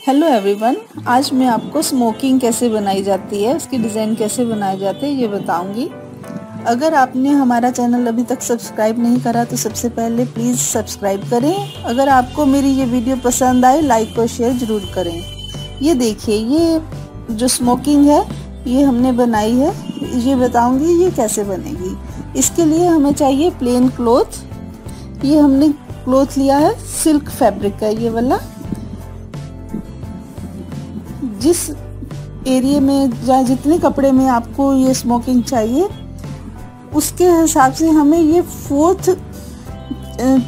Hello everyone, आज मैं आपको स्मोकिंग कैसे बनाई जाती है, उसकी डिज़ाइन कैसे बनाए जाते हैं ये बताऊंगी। अगर आपने हमारा चैनल अभी तक सब्सक्राइब नहीं करा तो सबसे पहले प्लीज़ सब्सक्राइब करें। अगर आपको मेरी ये वीडियो पसंद आए लाइक और शेयर ज़रूर करें। ये देखिए, ये जो स्मोकिंग है ये हमने बनाई है, ये बताऊँगी ये कैसे बनेगी। इसके लिए हमें चाहिए प्लेन क्लॉथ। ये हमने क्लॉथ लिया है सिल्क फैब्रिक का, ये वाला। जिस एरिया में या जितने कपड़े में आपको ये स्मोकिंग चाहिए उसके हिसाब से हमें ये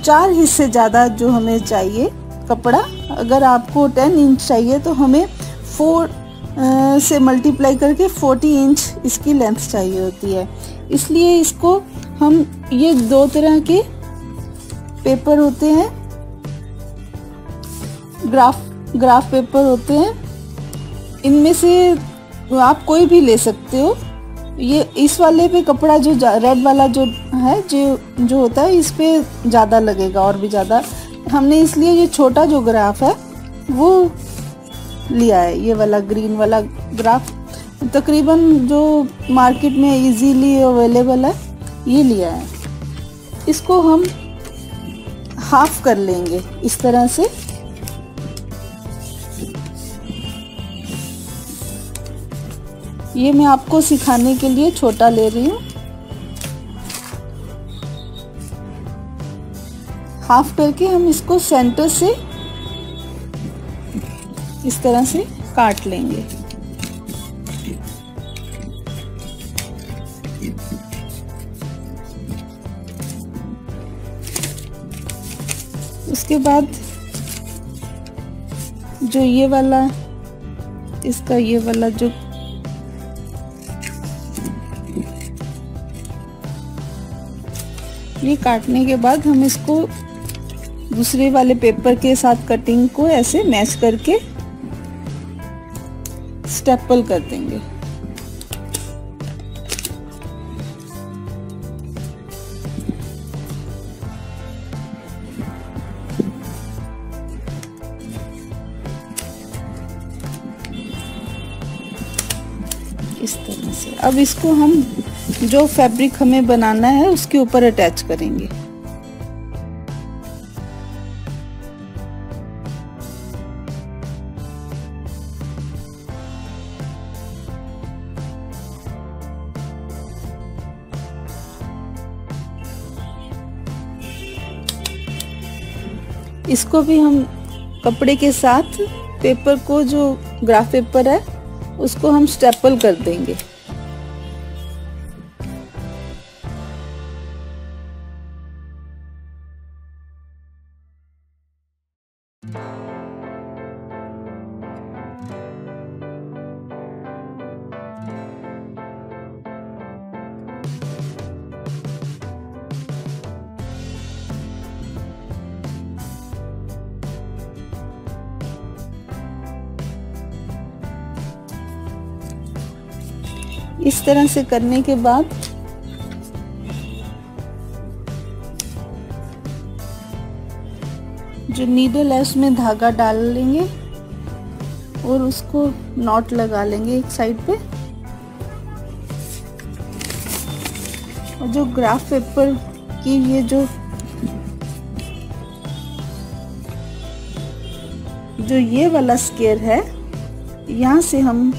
4 हिस्से ज़्यादा जो हमें चाहिए कपड़ा। अगर आपको 10 इंच चाहिए तो हमें 4 से मल्टीप्लाई करके 40 इंच इसकी लेंथ चाहिए होती है। इसलिए इसको हम, ये 2 तरह के पेपर होते हैं, ग्राफ पेपर होते हैं। इनमें से आप कोई भी ले सकते हो। ये इस वाले पे कपड़ा जो रेड वाला जो है जो होता है, इस पे ज़्यादा लगेगा और भी ज़्यादा। हमने इसलिए ये छोटा जो ग्राफ है वो लिया है, ये वाला ग्रीन वाला ग्राफ। तकरीबन जो मार्केट में इजीली अवेलेबल है ये लिया है। इसको हम हाफ कर लेंगे इस तरह से। ये मैं आपको सिखाने के लिए छोटा ले रही हूँ। हाफ करके हम इसको सेंटर से इस तरह से काट लेंगे। उसके बाद जो ये वाला, इसका ये वाला जो ये काटने के बाद हम इसको दूसरे वाले पेपर के साथ कटिंग को ऐसे मैच करके स्टेपल कर देंगे। इस तरह से अब इसको हम जो फैब्रिक हमें बनाना है उसके ऊपर अटैच करेंगे। इसको भी हम कपड़े के साथ पेपर को, जो ग्राफ पेपर है उसको हम स्टेपल कर देंगे। इस तरह से करने के बाद जो नीडल है उसमें धागा डाल लेंगे और उसको नॉट लगा लेंगे एक साइड पे। और जो ग्राफ पेपर की ये वाला स्केयर है, यहाँ से हम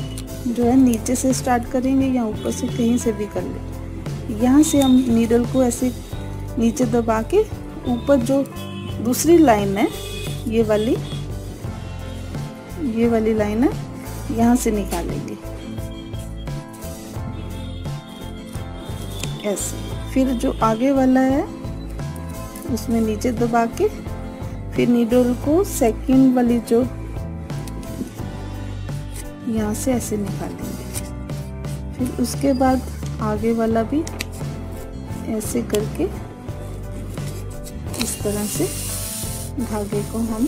जो है नीचे से स्टार्ट करेंगे या ऊपर से, कहीं से भी कर ले। यहाँ से हम नीडल को ऐसे नीचे दबा के ऊपर जो दूसरी लाइन है ये वाली लाइन है, यहाँ से निकालेंगे ऐसे। फिर जो आगे वाला है उसमें नीचे दबा के फिर नीडल को सेकंड वाली जो यहाँ से ऐसे निकालेंगे। फिर उसके बाद आगे वाला भी ऐसे करके इस तरह से धागे को हम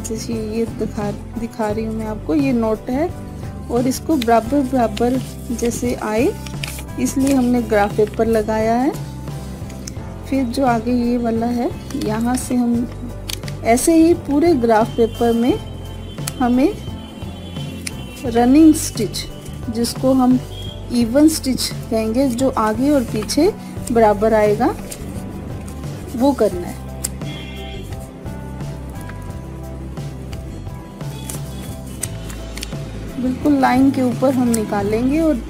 जैसे ये दिखा रही हूँ मैं आपको, ये नोट है और इसको बराबर जैसे आए इसलिए हमने ग्राफ पेपर लगाया है। फिर जो आगे ये वाला है, यहाँ से हम ऐसे ही पूरे ग्राफ पेपर में हमें रनिंग स्टिच, जिसको हम इवन स्टिच कहेंगे, जो आगे और पीछे बराबर आएगा, वो करना है। बिल्कुल लाइन के ऊपर हम निकालेंगे और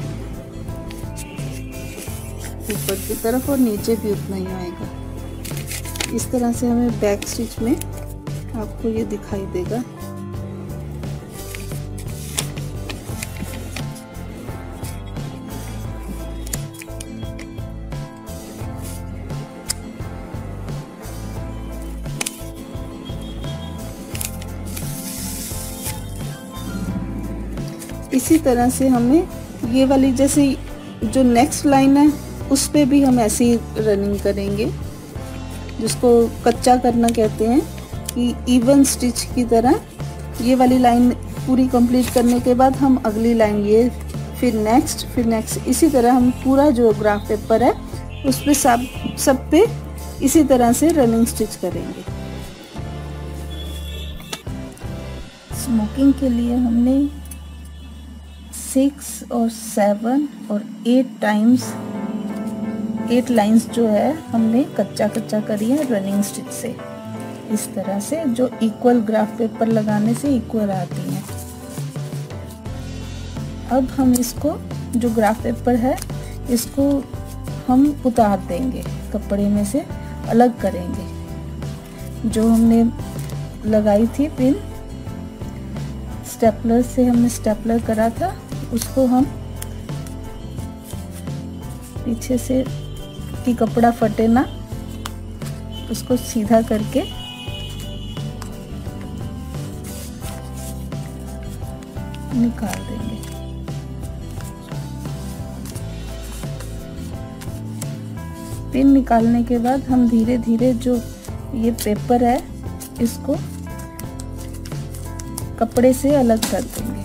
ऊपर की तरफ और नीचे भी उतना ही आएगा। इस तरह से हमें बैक स्टिच में आपको ये दिखाई देगा। इसी तरह से हमें ये वाली, जैसे जो नेक्स्ट लाइन है उस पे भी हम ऐसे ही रनिंग करेंगे, जिसको कच्चा करना कहते हैं, कि इवन स्टिच की तरह ये वाली लाइन पूरी कंप्लीट करने के बाद हम अगली लाइन ये, फिर नेक्स्ट, इसी तरह हम पूरा जो ग्राफ पेपर है उस पे सब पे इसी तरह से रनिंग स्टिच करेंगे। स्मोकिंग के लिए हमने 6 और 7 और 8 टाइम्स 8 लाइंस जो है हमने कच्चा करी है रनिंग स्टिच से, इस तरह से, जो इक्वल ग्राफ पेपर लगाने से इक्वल आती हैं। अब हम इसको, जो ग्राफ पेपर है, इसको हम उतार देंगे, कपड़े में से अलग करेंगे। जो हमने लगाई थी पिन, स्टेपलर से हमने स्टेपलर करा था, उसको हम पीछे से कि कपड़ा फटे ना, उसको सीधा करके निकाल देंगे। पिन निकालने के बाद हम धीरे धीरे जो ये पेपर है इसको कपड़े से अलग कर देंगे।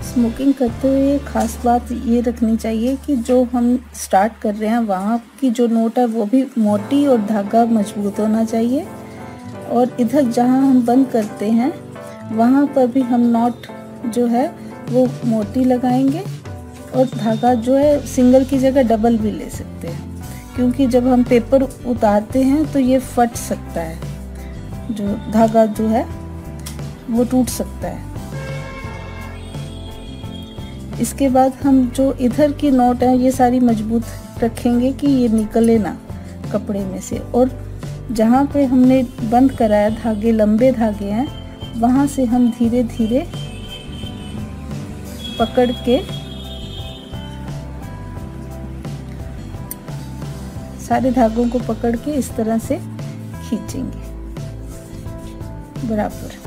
स्मोकिंग करते हुए खास बात ये रखनी चाहिए कि जो हम स्टार्ट कर रहे हैं वहाँ की जो नोट है वो भी मोटी और धागा मजबूत होना चाहिए, और इधर जहाँ हम बंद करते हैं वहाँ पर भी हम नॉट जो है वो मोटी लगाएंगे, और धागा जो है सिंगल की जगह डबल भी ले सकते हैं, क्योंकि जब हम पेपर उतारते हैं तो ये फट सकता है, जो धागा जो है वो टूट सकता है। इसके बाद हम जो इधर की नॉट है ये सारी मजबूत रखेंगे कि ये निकले ना कपड़े में से, और जहाँ पे हमने बंद कराया धागे, लंबे धागे हैं, वहाँ से हम धीरे धीरे पकड़ के सारे धागों को पकड़ के इस तरह से खींचेंगे बराबर।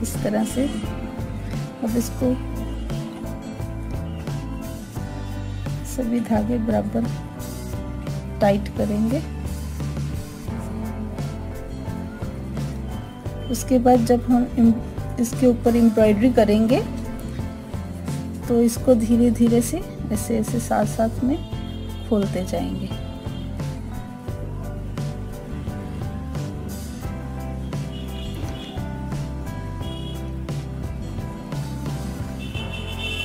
इस तरह से अब इसको सभी धागे बराबर टाइट करेंगे। उसके बाद जब हम इसके ऊपर एम्ब्रॉयडरी करेंगे तो इसको धीरे धीरे से ऐसे ऐसे साथ साथ में खोलते जाएंगे।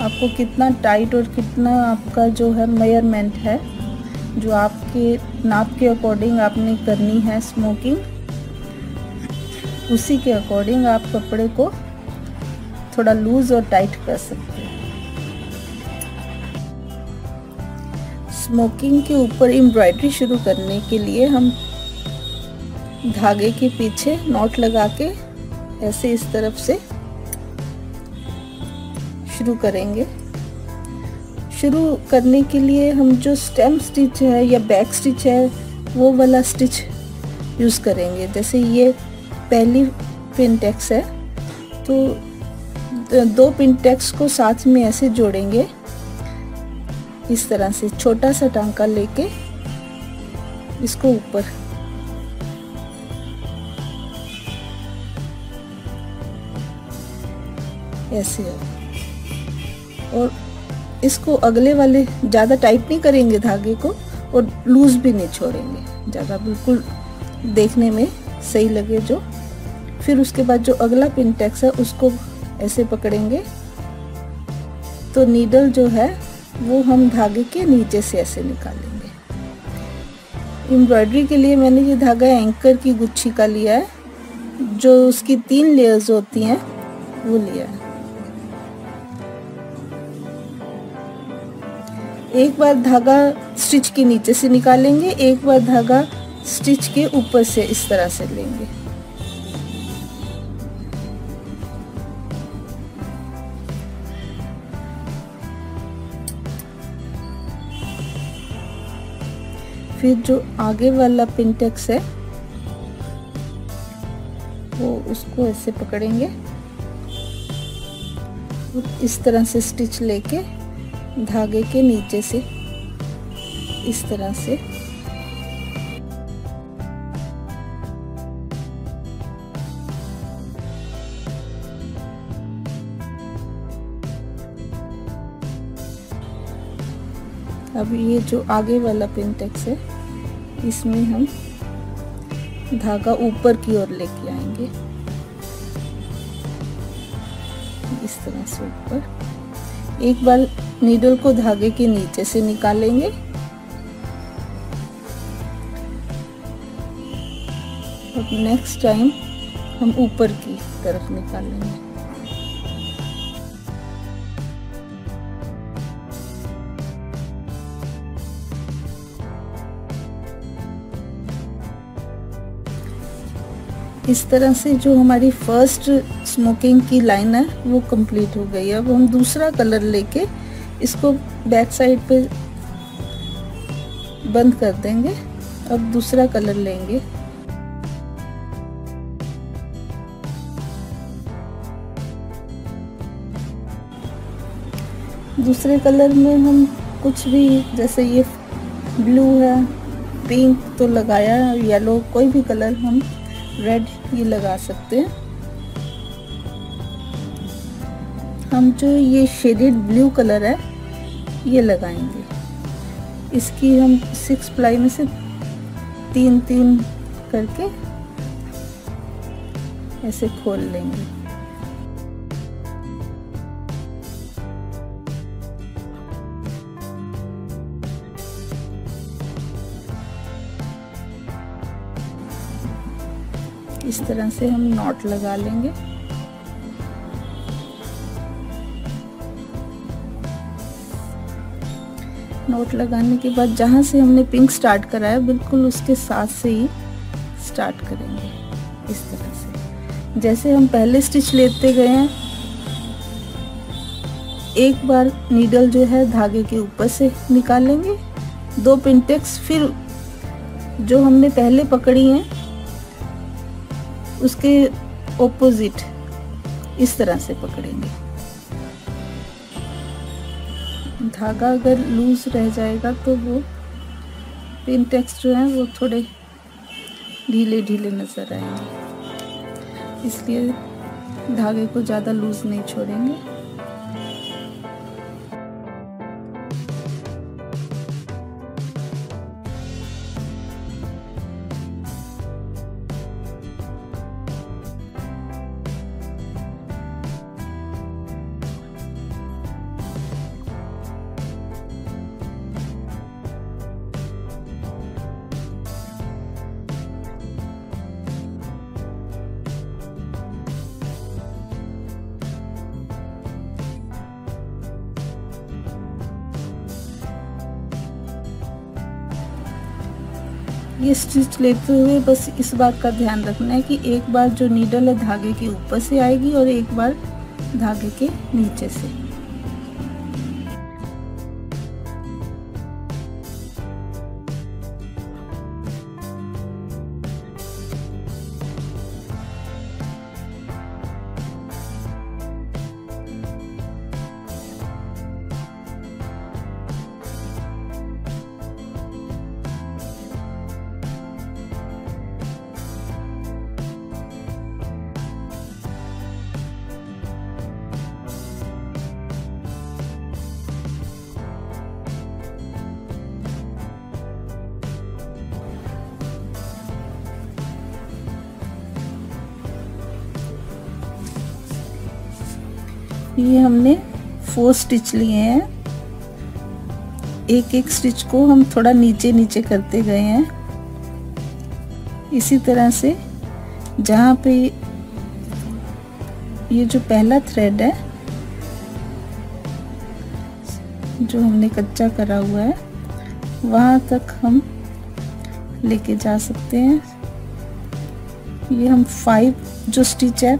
आपको कितना टाइट और कितना आपका जो है मेजरमेंट है, जो आपके नाप के अकॉर्डिंग आपने करनी है स्मोकिंग, उसी के अकॉर्डिंग आप कपड़े को थोड़ा लूज और टाइट कर सकते हैं। स्मोकिंग के ऊपर एम्ब्रॉयडरी शुरू करने के लिए हम धागे के पीछे नॉट लगा के ऐसे इस तरफ से शुरू करेंगे। शुरू करने के लिए हम जो स्टेम स्टिच है या बैक स्टिच है वो वाला स्टिच यूज़ करेंगे। जैसे ये पहली पिनटेक्स है तो 2 पिनटेक्स को साथ में ऐसे जोड़ेंगे, इस तरह से छोटा सा टांका लेके इसको ऊपर ऐसे है, और इसको अगले वाले ज़्यादा टाइट नहीं करेंगे धागे को और लूज भी नहीं छोड़ेंगे ज़्यादा, बिल्कुल देखने में सही लगे जो। फिर उसके बाद जो अगला पिनटेक्स है उसको ऐसे पकड़ेंगे तो नीडल जो है वो हम धागे के नीचे से ऐसे निकालेंगे। एम्ब्रॉयडरी के लिए मैंने ये धागा एंकर की गुच्छी का लिया है, जो उसकी 3 लेयर्स होती हैं वो लिया है। एक बार धागा स्टिच के नीचे से निकालेंगे, एक बार धागा स्टिच के ऊपर से इस तरह से लेंगे। फिर जो आगे वाला पिनटेक्स है वो उसको ऐसे पकड़ेंगे और इस तरह से स्टिच लेके धागे के नीचे से इस तरह से अब ये जो आगे वाला पिनटेक्स है इसमें हम धागा ऊपर की ओर लेके आएंगे, इस तरह से ऊपर। एक बार नीडल को धागे के नीचे से निकालेंगे और नेक्स्ट टाइम हम ऊपर की तरफ निकालेंगे। इस तरह से जो हमारी फर्स्ट स्मोकिंग की लाइन है वो कंप्लीट हो गई है। अब हम दूसरा कलर लेके इसको बैक साइड पे बंद कर देंगे। अब दूसरा कलर लेंगे, दूसरे कलर में हम कुछ भी, जैसे ये ब्लू है, पिंक तो लगाया, येलो, कोई भी कलर, हम रेड ये लगा सकते हैं। हम जो ये शेडेड ब्लू कलर है ये लगाएंगे। इसकी हम 6 प्लाई में से 3-3 करके ऐसे खोल लेंगे। इस तरह से हम नॉट लगा लेंगे। नॉट लगाने के बाद जहाँ से हमने पिंक स्टार्ट कराया बिल्कुल उसके साथ से ही स्टार्ट करेंगे। इस तरह से जैसे हम पहले स्टिच लेते गए हैं, एक बार नीडल जो है धागे के ऊपर से निकालेंगे, 2 पिनटेक्स फिर जो हमने पहले पकड़ी हैं उसके ऑपोजिट इस तरह से पकड़ेंगे। धागा अगर लूज रह जाएगा तो वो पिनटेक्स जो हैं वो थोड़े ढीले ढीले नज़र आएंगे, इसलिए धागे को ज़्यादा लूज नहीं छोड़ेंगे। ये स्टिच लेते हुए बस इस बात का ध्यान रखना है कि एक बार जो नीडल है धागे के ऊपर से आएगी और एक बार धागे के नीचे से। ये हमने 4 स्टिच लिए हैं, एक एक स्टिच को हम थोड़ा नीचे नीचे करते गए हैं। इसी तरह से जहाँ पे ये जो पहला थ्रेड है जो हमने कच्चा करा हुआ है वहाँ तक हम लेके जा सकते हैं। ये हम 5 जो स्टिच है,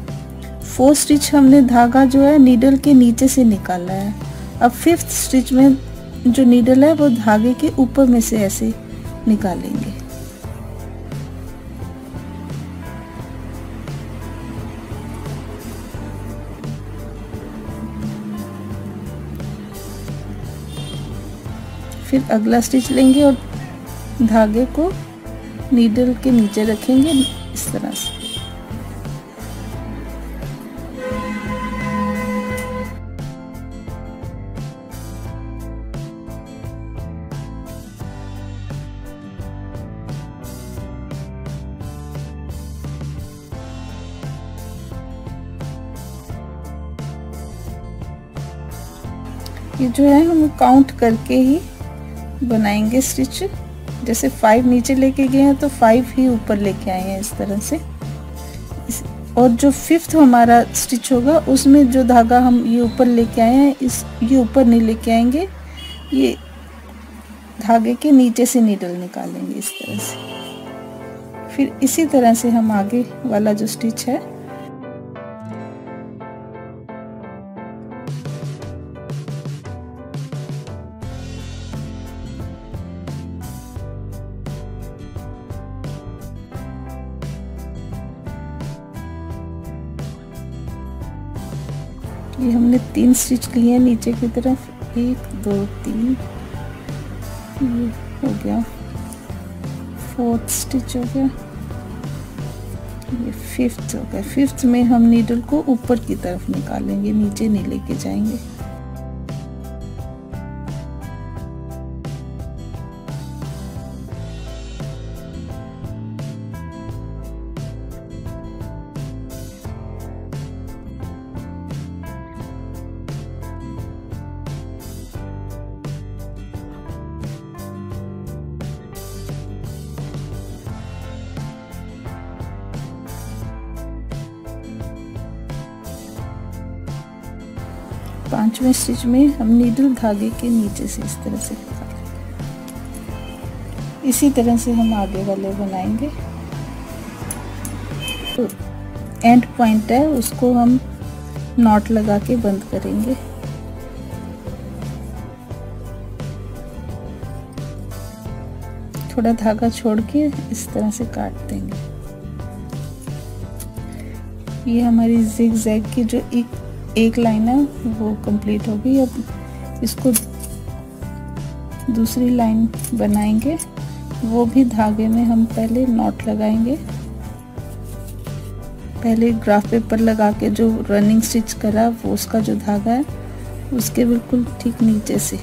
4 स्टिच हमने धागा जो है नीडल के नीचे से निकाला है। अब 5th स्टिच में जो नीडल है वो धागे के ऊपर में से ऐसे निकालेंगे। फिर अगला स्टिच लेंगे और धागे को नीडल के नीचे रखेंगे इस तरह से। ये जो है हम काउंट करके ही बनाएंगे स्टिच। जैसे 5 नीचे लेके गए हैं तो 5 ही ऊपर लेके आए हैं इस तरह से। और जो 5th हमारा स्टिच होगा उसमें जो धागा हम ये ऊपर लेके आए हैं ये ऊपर नहीं लेके आएंगे, ये धागे के नीचे से नीडल निकालेंगे इस तरह से। फिर इसी तरह से हम आगे वाला जो स्टिच है ये हमने 3 स्टिच लिए हैं नीचे की तरफ, 1 2 3, ये हो गया 4th स्टिच हो गया, ये 5th हो गया। 5th में हम नीडल को ऊपर की तरफ निकालेंगे, नीचे नहीं लेके जाएंगे। 5वें स्टिच में हम नीडल धागे के नीचे से इस तरह से निकालेंगे। इसी तरह से हम आगे वाले बनाएंगे। तो एंड पॉइंट है, उसको हम नॉट लगा के बंद करेंगे। थोड़ा धागा छोड़ के इस तरह से काट देंगे। ये हमारी जिग जैग की जो एक लाइन है वो कंप्लीट हो गई। अब इसको दूसरी लाइन बनाएंगे, वो भी धागे में हम पहले नॉट लगाएंगे। पहले ग्राफ पेपर लगा के जो रनिंग स्टिच करा वो उसका जो धागा है उसके बिल्कुल ठीक नीचे से।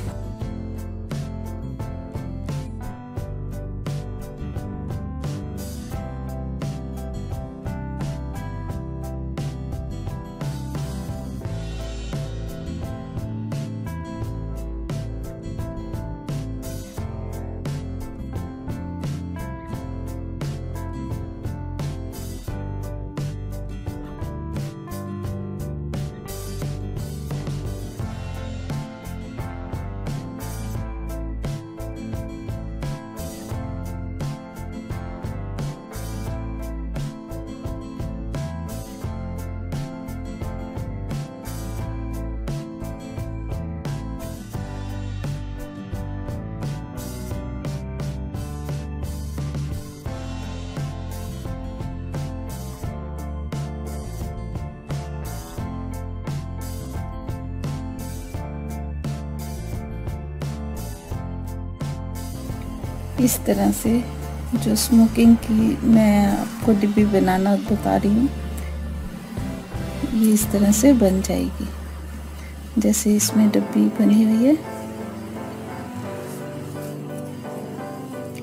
इस तरह से जो स्मोकिंग की मैं आपको डिब्बी बनाना बता रही हूँ, ये इस तरह से बन जाएगी जैसे इसमें डिब्बी बनी हुई है।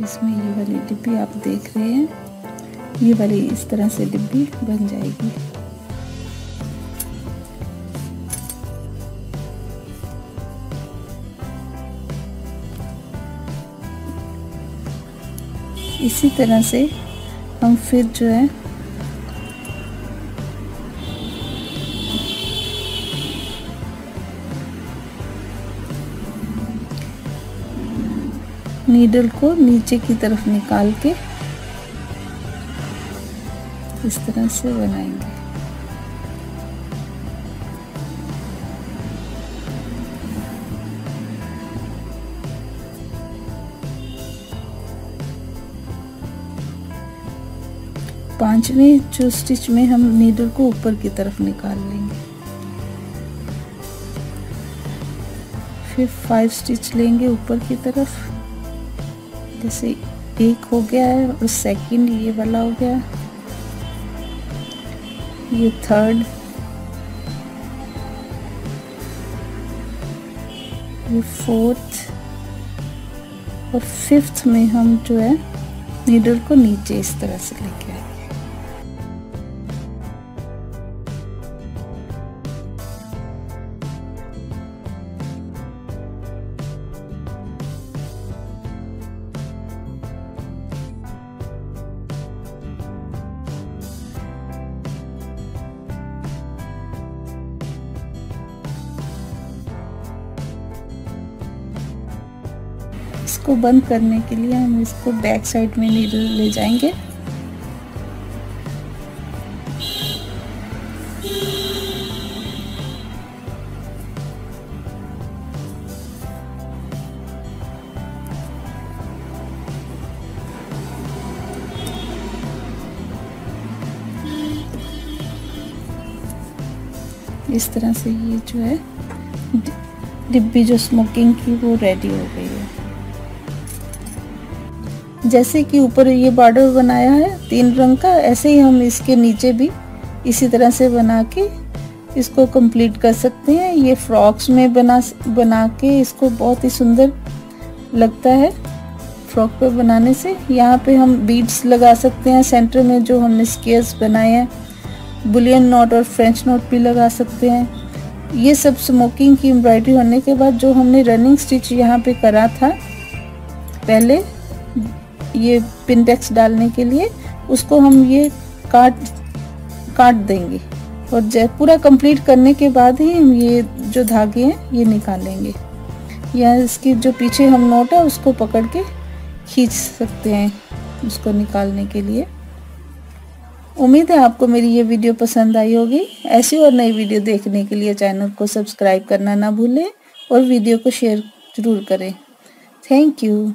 इसमें ये वाली डिब्बी आप देख रहे हैं, ये वाली इस तरह से डिब्बी बन जाएगी। इसी तरह से हम फिर जो है नीडल को नीचे की तरफ निकाल के इस तरह से बनाएंगे। पांचवें जो स्टिच में हम नीडल को ऊपर की तरफ निकाल लेंगे। फिर 5 स्टिच लेंगे ऊपर की तरफ, जैसे एक हो गया है और सेकंड ये वाला हो गया, ये थर्ड, ये फोर्थ और फिफ्थ में हम जो है नीडल को नीचे इस तरह से लेके आएंगे। इसको बंद करने के लिए हम इसको बैक साइड में नीडल ले जाएंगे। इस तरह से ये जो है डिब्बी जो स्मोकिंग की वो रेडी हो गई है। जैसे कि ऊपर ये बॉर्डर बनाया है 3 रंग का, ऐसे ही हम इसके नीचे भी इसी तरह से बना के इसको कंप्लीट कर सकते हैं। ये फ्रॉक्स में बना के इसको बहुत ही सुंदर लगता है फ्रॉक पे बनाने से। यहाँ पे हम बीड्स लगा सकते हैं सेंटर में जो हमने स्केयर्स बनाए हैं, बुलियन नॉट और फ्रेंच नॉट भी लगा सकते हैं। ये सब स्मोकिंग की एम्ब्रॉयडरी होने के बाद जो हमने रनिंग स्टिच यहाँ पे करा था पहले ये पिन टैक्स डालने के लिए, उसको हम ये काट देंगे और पूरा कंप्लीट करने के बाद ही हम ये जो धागे हैं ये निकालेंगे, या इसकी जो पीछे हम नोट है उसको पकड़ के खींच सकते हैं उसको निकालने के लिए। उम्मीद है आपको मेरी ये वीडियो पसंद आई होगी। ऐसी और नई वीडियो देखने के लिए चैनल को सब्सक्राइब करना ना भूलें और वीडियो को शेयर ज़रूर करें। Thank you.